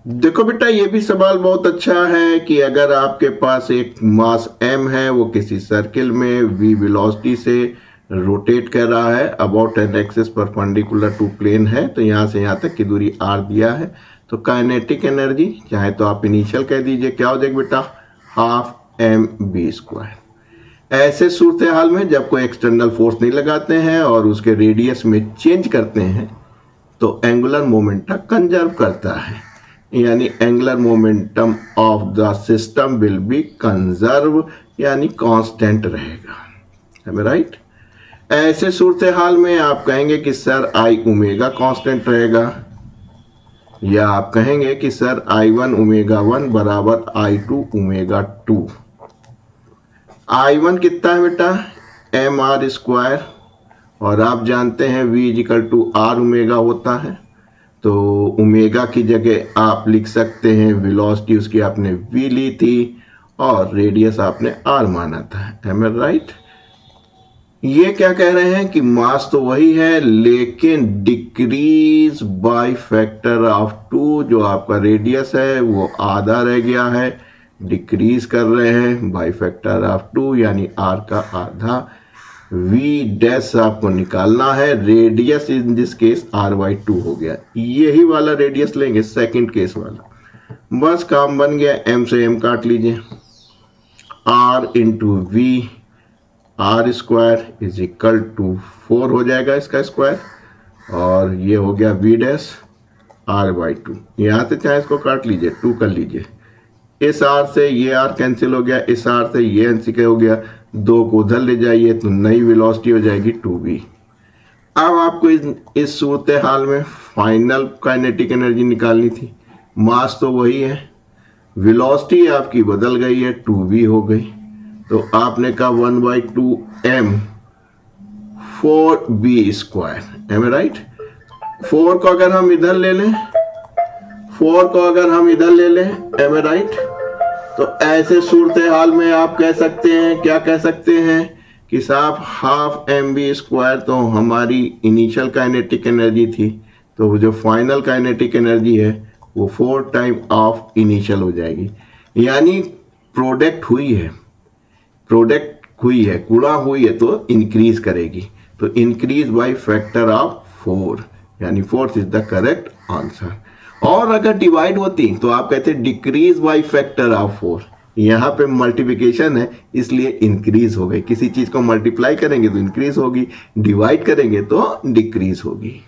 देखो बेटा, ये भी सवाल बहुत अच्छा है कि अगर आपके पास एक मास m है, वो किसी सर्किल में v वेलोसिटी से रोटेट कर रहा है about an axis perpendicular to plane है, तो यहाँ से यहाँ तक की दूरी r दिया है, तो काइनेटिक एनर्जी चाहे तो आप इनिशियल कह दीजिए, क्या हो जाएगा बेटा, हाफ mv²। ऐसे सूरत हाल में जब कोई एक्सटर्नल फोर्स नहीं लगाते हैं और उसके रेडियस में चेंज करते हैं तो एंगुलर मोमेंटम कंजर्व करता है, यानी angular momentum of the system will be conserve, यानी कांस्टेंट रहेगा। है राइट? ऐसे सूरत हाल में आप कहेंगे कि सर आई ओमेगा कांस्टेंट रहेगा, या आप कहेंगे कि सर I1 ओमेगा 1 बराबर I2 ओमेगा 2। I1 कितना है बेटा, mr², और आप जानते हैं v is equal to r omega होता है, तो ओमेगा की जगह आप लिख सकते हैं वेलोसिटी उसकी आपने v ली थी और रेडियस आपने r माना था। एम आई राइट? ये क्या कह रहे हैं कि मास तो वही है लेकिन डिक्रीज बाय फैक्टर ऑफ 2, जो आपका रेडियस है वो आधा रह गया है, डिक्रीज कर रहे हैं बाय फैक्टर ऑफ 2, यानी r का आधा। v डैश आपको निकालना है, radius in this case r/2 हो गया, यही वाला रेडियस लेंगे सेकंड केस वाला, बस काम बन गया। m से m काट लीजिए, r into V, r² is equal to 4 हो जाएगा इसका स्क्वायर, और ये हो गया v डैश r/2। यहाँ से चाहे इसको काट लीजिए, 2 कर लीजिए, इस r से ये r कैंसिल हो गया, इस r से ये एनसीके हो गया, 2 को उधर ले जाइए तो नई वेलोसिटी हो जाएगी 2v। अब आपको इस सूरत हाल में फाइनल काइनेटिक एनर्जी निकालनी थी, मास तो वही है, वेलोसिटी आपकी बदल गई है, 2v हो गई, तो आपने कहा 1/2m 4v²। एम आई राइट? 4 को अगर हम इधर ले लें, 4 को अगर हम इधर ले लें, एम आई राइट, तो ऐसे सूरत हाल में आप कह सकते हैं, क्या कह सकते हैं कि साहब हाफ mv² तो हमारी इनिशियल काइनेटिक एनर्जी थी, तो जो फाइनल काइनेटिक एनर्जी है वो 4 टाइम ऑफ इनिशियल हो जाएगी, यानी प्रोडक्ट हुई है, गुणा हुई है तो इंक्रीज करेगी, तो इंक्रीज बाय फैक्टर ऑफ 4, यानी 4 इज द करेक्ट आंसर। और अगर डिवाइड होती तो आप कहते डिक्रीज बाय फैक्टर ऑफ 4, यहाँ पे मल्टीप्लिकेशन है इसलिए इंक्रीज हो गई, किसी चीज को मल्टीप्लाई करेंगे तो इंक्रीज होगी, डिवाइड करेंगे तो डिक्रीज होगी।